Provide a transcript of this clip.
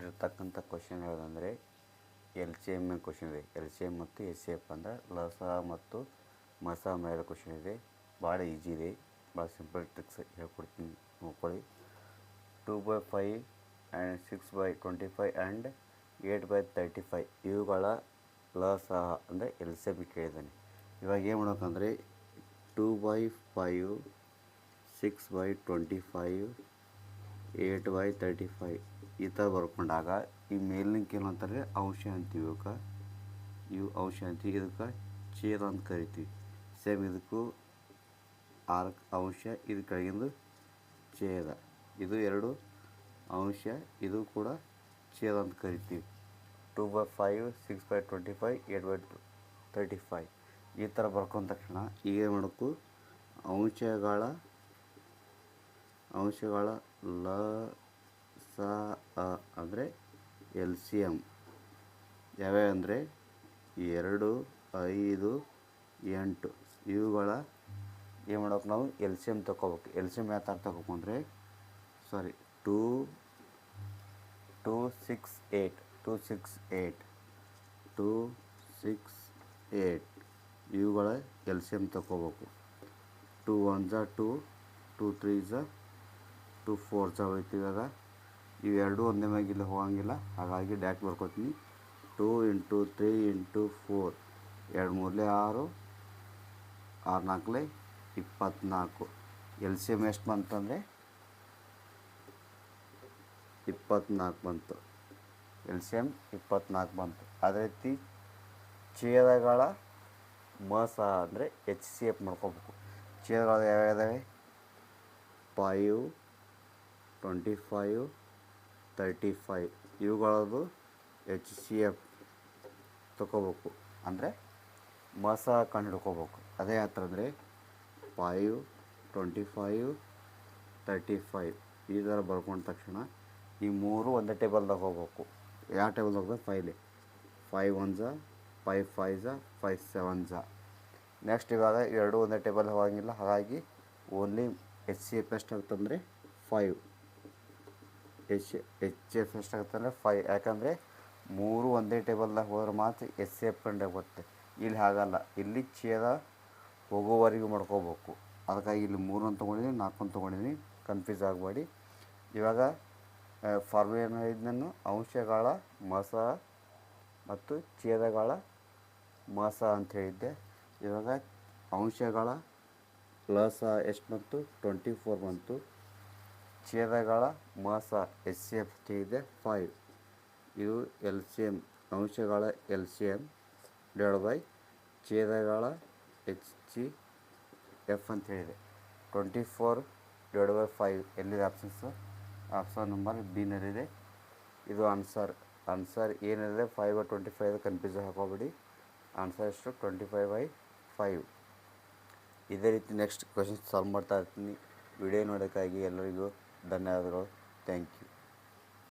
ಇರ್ತಕ್ಕಂಥ ಕ್ವಶನ್ ಯಾವುದಂದರೆ L C M question ಇದೆ. ಎಲ್ ಸಿ ಎಮ್ ಮತ್ತು ಎಸ್ ಸಿ ಎಫ್ ಅಂದರೆ ಲಸ ಮತ್ತು ಮಸ ಮೇಲೆ ಕ್ವಶನ್ ಇದೆ. ಭಾಳ ಈಜಿ ಇದೆ, ಭಾಳ ಸಿಂಪಲ್ ಟ್ರಿಕ್ಸ್ ಹೇಳ್ಕೊಡ್ತೀನಿ, ನೋಡ್ಕೊಳ್ಳಿ. 2/5 ಆ್ಯಂಡ್ 6/25 ಆ್ಯಂಡ್ 8/35 ಇವುಗಳ ಲಸ ಅಂದರೆ ಎಲ್ ಸಿ ಎಮ್ ಕೇಳಿದ್ದಾನೆ. ಇವಾಗ ಏನು ಮಾಡ್ಬೇಕಂದ್ರೆ 2/5 6/25 8/35 ಈ ಥರ ಬರ್ಕೊಂಡಾಗ ಈ ಮೇಲಿನಕ್ಕೆ ಏನು ಅಂತಾರೆ ಅಂಶ ಅಂತೀವಿ. ಇವು ಅಂಶ ಅಂತೀವಿ, ಇದಕ್ಕೆ ಛೇದ ಅಂತ ಕರಿತೀವಿ. ಸೇಮ್ ಇದಕ್ಕೂ ಅಂಶ, ಇದು ಕೆಳಗಿಂದು ಛೇದ, ಇದು ಎರಡು ಅಂಶ, ಇದು ಕೂಡ ಛೇದ ಅಂತ ಕರಿತೀವಿ. 2/5 6/25 8/35 ಈ ಥರ ಬರ್ಕೊಂಡ ತಕ್ಷಣ ಈಗ ಏನು ಮಾಡಬೇಕು, ಅಂಶಗಳ ಲ ಸ ಅ ಅಂದರೆ ಎಲ್ ಸಿ ಎಮ್ ಯಾವ್ಯಾವ ಅಂದರೆ 2 5 8 ಇವುಗಳ ಏನು ಮಾಡೋಕೆ ನಾವು ಎಲ್ ಸಿ ಎಮ್ ತೊಗೋಬೇಕು. ಎಲ್ ಸಿ ಎಮ್ ಯಾವ ಥರ ತೊಗೋಬೇಕು ಅಂದರೆ 2 6 8 ಇವುಗಳ ಎಲ್ ಸಿ ಎಮ್ ತೊಗೋಬೇಕು. 2 1 2 2 3 2 4 ಹೋಯ್ತು. ಇವಾಗ ಇವೆರಡೂ ಒಂದೇ ಮ್ಯಾಗಿಲ್ಲ ಹೋಗಂಗಿಲ್ಲ, ಹಾಗಾಗಿ ಡೈರೆಕ್ಟ್ ಬರ್ಕೋತೀನಿ. 2 × 3 × 4 2 3 6 6 4 24 ಎಲ್ ಸಿ ಎಮ್ ಎಷ್ಟು ಬಂತಂದರೆ 24 ಬಂತು. ಎಲ್ ಸಿ ಎಮ್ 24 ಬಂತು. ಅದೇ ರೀತಿ ಛೇದಗಳ ಮಸ ಅಂದರೆ ಎಚ್ ಸಿ ಎಫ್ ಮಾಡ್ಕೋಬೇಕು. ಛೇದಗಳು ಯಾವ್ಯಾವಿದಾವೆ 5 25 35 ಇವುಗಳದ್ದು ಎಚ್ ಸಿ ಎಫ್ ತೊಗೋಬೇಕು, ಅಂದರೆ ಮಸ ಕಂಡು ಹಿಡ್ಕೋಬೇಕು. ಅದೇ ಯಾವ ಥರ ಅಂದರೆ 5 25 35 ಈ ಥರ ಬರ್ಕೊಂಡ ತಕ್ಷಣ ಈ ಮೂರು ಒಂದೇ ಟೇಬಲ್ದಾಗ ಹೋಗ್ಬೇಕು. ಯಾವ ಟೇಬಲ್ದಾಗ ಹೋಗ್ಬೇಕು 5 1 5 5 5 7 ನೆಕ್ಸ್ಟ್ ಇವಾಗ ಎರಡು ಒಂದೇ ಟೇಬಲ್ ಹೋಗಂಗಿಲ್ಲ, ಹಾಗಾಗಿ ಓನ್ಲಿ ಎಚ್ ಸಿ ಎಫ್ ಎಷ್ಟಾಗುತ್ತಂದರೆ 5 ಎಚ್ ಎಫ್ ಎಷ್ಟಾಗುತ್ತಂದರೆ 5. ಯಾಕಂದರೆ ಮೂರು ಒಂದೇ ಟೇಬಲ್ದಾಗ ಹೋದ್ರೆ ಮಾತ್ರ ಎಚ್ ಸಿ ಎಫ್ ಕಂಡು ಬರುತ್ತೆ. ಇಲ್ಲಿ ಹಾಗಲ್ಲ, ಇಲ್ಲಿ ಛೇದ ಹೋಗೋವರೆಗೂ ಮಾಡ್ಕೋಬೇಕು. ಅದಕ್ಕಾಗಿ ಇಲ್ಲಿ 3 ಅಂತ ತೊಗೊಂಡಿದ್ದೀನಿ, 4 ಅಂತ ತೊಗೊಂಡಿದ್ದೀನಿ, ಕನ್ಫ್ಯೂಸ್ ಆಗಬೇಡಿ. ಇವಾಗ ಫಾರ್ಮುಲಾ ಹೇಳಿದ್ನನ್ನು ಅಂಶಗಳ ಮಸ ಮತ್ತು ಛೇದಗಳ ಮಸ ಅಂತ ಹೇಳಿದ್ದೆ. ಇವಾಗ ಅಂಶಗಳ ಲಸ ಎಷ್ಟು ಬಂತು 24 ಬಂತು. ಛೇದಗಳ ಮಸ ಎಚ್ ಸಿ ಎಫ್ ಹೇಳಿದೆ 5. ಇದು ಎಲ್ ಸಿ ಎಮ್, ಅಂಶಗಳ ಎಲ್ ಸಿ ಎಮ್ / ಛೇದಗಳ ಎಚ್ ಸಿ ಎಫ್ ಅಂತ ಹೇಳಿದೆ. 24/5 ಎಲ್ಲಿದೆ ಆಪ್ಷನ್ಸು? Option number ಬಿನಲ್ಲಿದೆ. ಇದು ಆನ್ಸರ್ ಏನಿದೆ 5/25 ಕನ್ಫ್ಯೂಸ್ ಹಾಕೋಬೇಡಿ. ಆನ್ಸರ್ ಎಷ್ಟು 25/5. ಇದೇ ರೀತಿ ನೆಕ್ಸ್ಟ್ ಕ್ವಶನ್ಸ್ ಸಾಲ್ವ್ ಮಾಡ್ತಾ ಇರ್ತೀನಿ. ವಿಡಿಯೋ ನೋಡೋಕ್ಕಾಗಿ ಎಲ್ಲರಿಗೂ ಧನ್ಯವಾದಗಳು. Thank you.